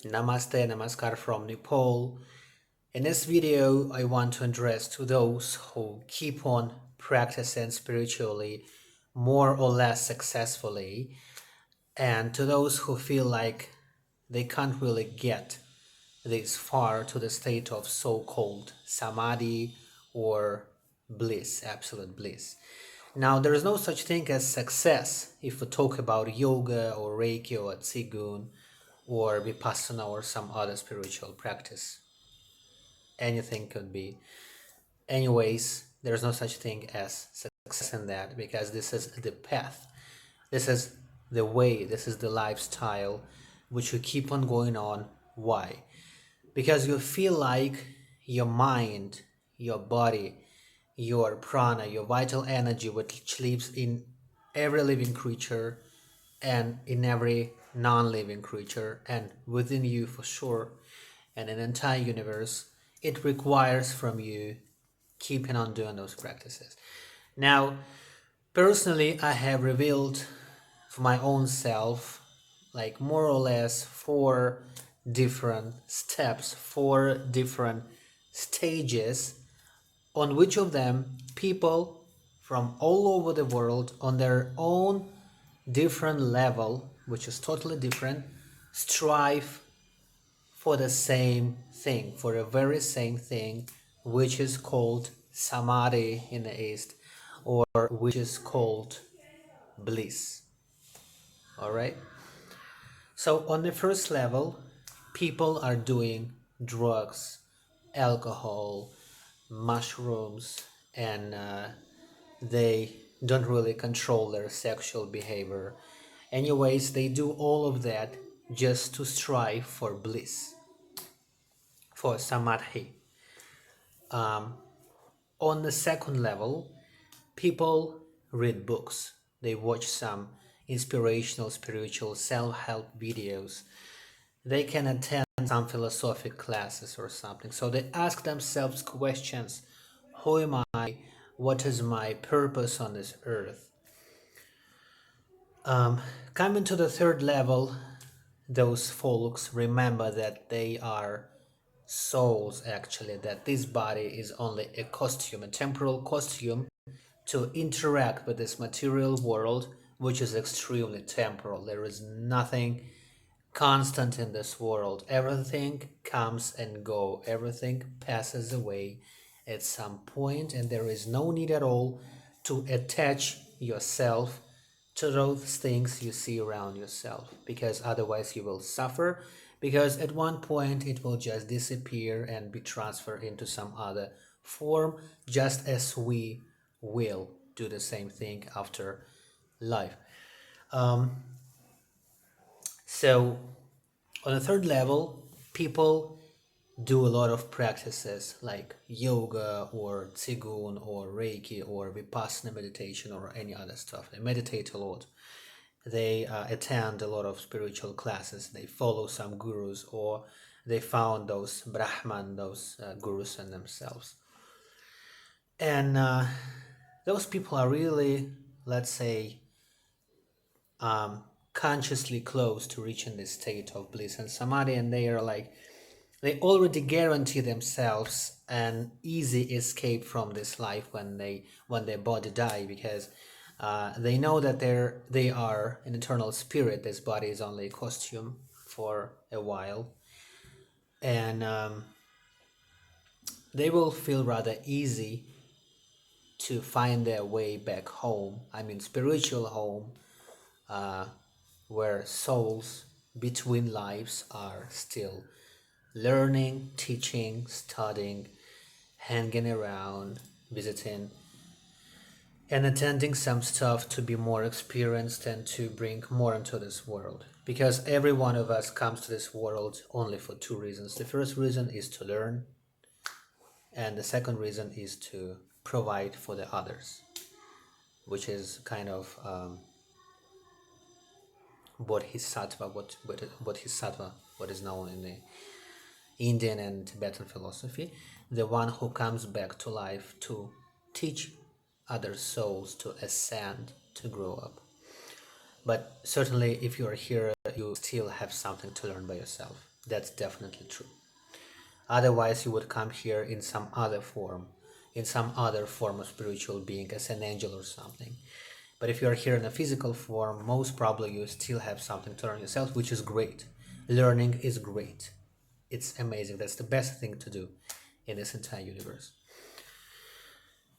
Namaste, Namaskar from Nepal. In this video, I want to address to those who keep on practicing spiritually more or less successfully, and to those who feel like they can't really get this far to the state of so-called samadhi or bliss, absolute bliss. Now, there is no such thing as success if we talk about yoga or Reiki or Qigong or Vipassana or some other spiritual practice. Anything could be. Anyways, there's no such thing as success in that because this is the path. This is the way, this is the lifestyle which you keep on going on. Why? Because you feel like your mind, your body, your prana, your vital energy, which lives in every living creature and in every non-living creature and within you for sure, and an entire universe, it requires from you keeping on doing those practices. Now, personally, I have revealed for my own self like more or less four different steps, four different stages on which of them people from all over the world on their own different level, which is totally different, strive for the same thing, for the very same thing, which is called samadhi in the East, or which is called bliss. All right. So on the first level, people are doing drugs, alcohol, mushrooms, and they don't really control their sexual behavior. Anyways, they do all of that just to strive for bliss, for samadhi. On the second level, people read books. They watch some inspirational, spiritual, self-help videos. They can attend some philosophic classes or something. So they ask themselves questions. Who am I? What is my purpose on this earth? Coming to the third level, those folks remember that they are souls actually, that this body is only a costume, a temporal costume to interact with this material world, which is extremely temporal. There is nothing constant in this world. Everything comes and go. Everything passes away at some point, and there is no need at all to attach yourself to those things you see around yourself, because otherwise you will suffer, because at one point it will just disappear and be transferred into some other form, just as we will do the same thing after life. So on the third level, people do a lot of practices like yoga or qigong or reiki or vipassana meditation or any other stuff. They meditate a lot. They attend a lot of spiritual classes. They follow some gurus, or they found those brahman, those gurus in themselves. And those people are really, let's say, consciously close to reaching this state of bliss and samadhi, and they are like, they already guarantee themselves an easy escape from this life when their body die, because they know that they are an eternal spirit. This body is only a costume for a while, and they will feel rather easy to find their way back home. I mean, spiritual home, where souls between lives are still learning, teaching, studying, hanging around, visiting, and attending some stuff to be more experienced and to bring more into this world. Because every one of us comes to this world only for two reasons. The first reason is to learn, and the second reason is to provide for the others, which is kind of bodhisattva, what is known in the Indian and Tibetan philosophy, the one who comes back to life to teach other souls to ascend, to grow up. But certainly if you are here, you still have something to learn by yourself. That's definitely true. Otherwise, you would come here in some other form, of spiritual being, as an angel or something. But if you're here in a physical form, most probably you still have something to learn yourself, which is great. Learning is great. It's amazing. That's the best thing to do in this entire universe.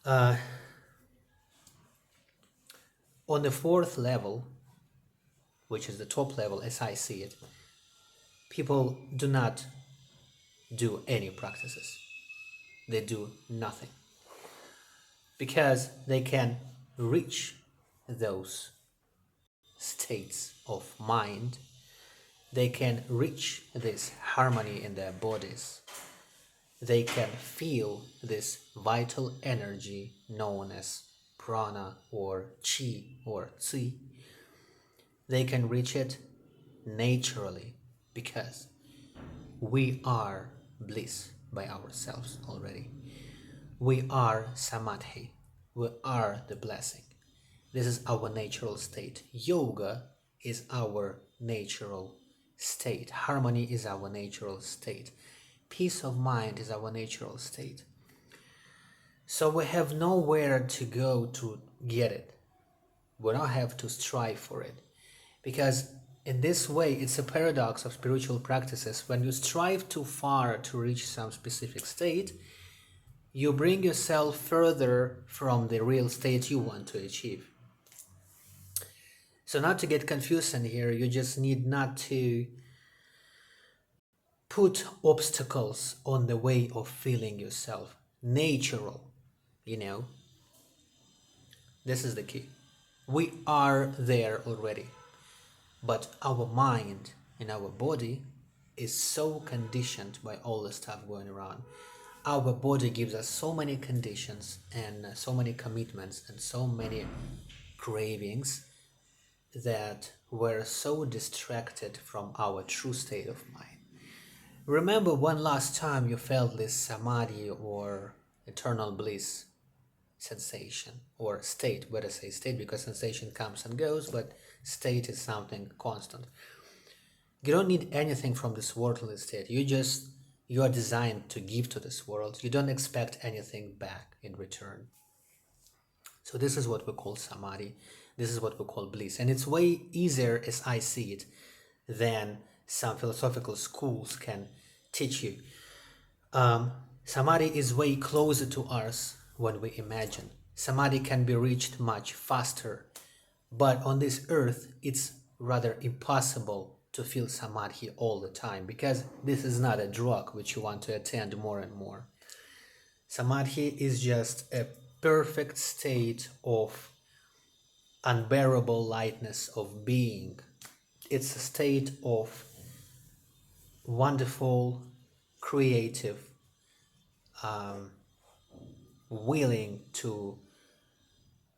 On the fourth level, which is the top level as I see it, people do not do any practices. They do nothing. Because they can reach those states of mind, they can reach this harmony in their bodies, they can feel this vital energy known as prana or chi or tsi. They can reach it naturally because we are bliss by ourselves already. We are samadhi. We are the blessing. This is our natural state. Yoga is our natural state. Harmony is our natural state. Peace of mind is our natural state. So we have nowhere to go to get it. We don't have to strive for it. Because in this way, it's a paradox of spiritual practices. When you strive too far to reach some specific state, you bring yourself further from the real state you want to achieve. So not to get confused in here, you just need not to put obstacles on the way of feeling yourself. Natural, this is the key. We are there already, but our mind and our body is so conditioned by all the stuff going around. Our body gives us so many conditions and so many commitments and so many cravings that we're so distracted from our true state of mind. Remember one last time you felt this samadhi or eternal bliss sensation or state. Better say state because sensation comes and goes, but state is something constant. You don't need anything from this worldly state. You are designed to give to this world. You don't expect anything back in return. So this is what we call samadhi. This is what we call bliss. And it's way easier, as I see it, than some philosophical schools can teach you. Samadhi is way closer to us when we imagine. Samadhi can be reached much faster. But on this earth, it's rather impossible to feel samadhi all the time because this is not a drug which you want to attend more and more. Samadhi is just a perfect state of unbearable lightness of being. It's a state of wonderful, creative, willing to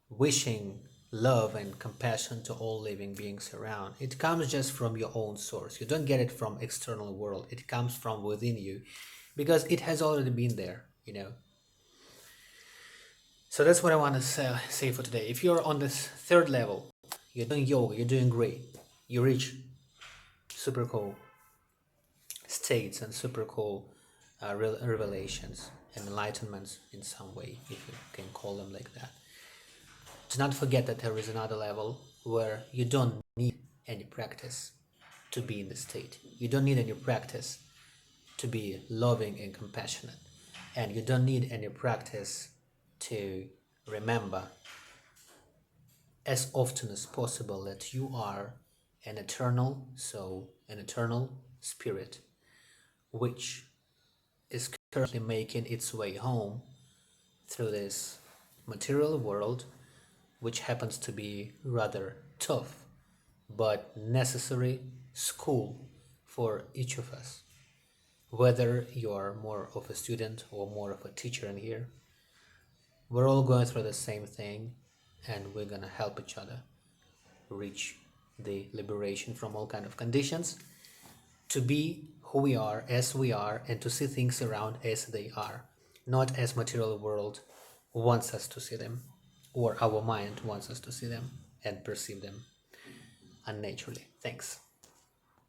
wishing love and compassion to all living beings around. It comes just from your own source. You don't get it from external world. It comes from within you because it has already been there, So that's what I want to say for today. If you're on this third level, you're doing yoga, you're doing great. You reach super cool states and super cool revelations and enlightenments in some way, if you can call them like that. Do not forget that there is another level where you don't need any practice to be in the state. You don't need any practice to be loving and compassionate. And you don't need any practice to remember as often as possible that you are an eternal soul, an eternal spirit, which is currently making its way home through this material world, which happens to be rather tough but necessary school for each of us. Whether you're more of a student or more of a teacher in here, we're all going through the same thing and we're gonna help each other reach the liberation from all kind of conditions, to be who we are as we are, and to see things around as they are, not as material world wants us to see them, or our mind wants us to see them and perceive them unnaturally. Thanks.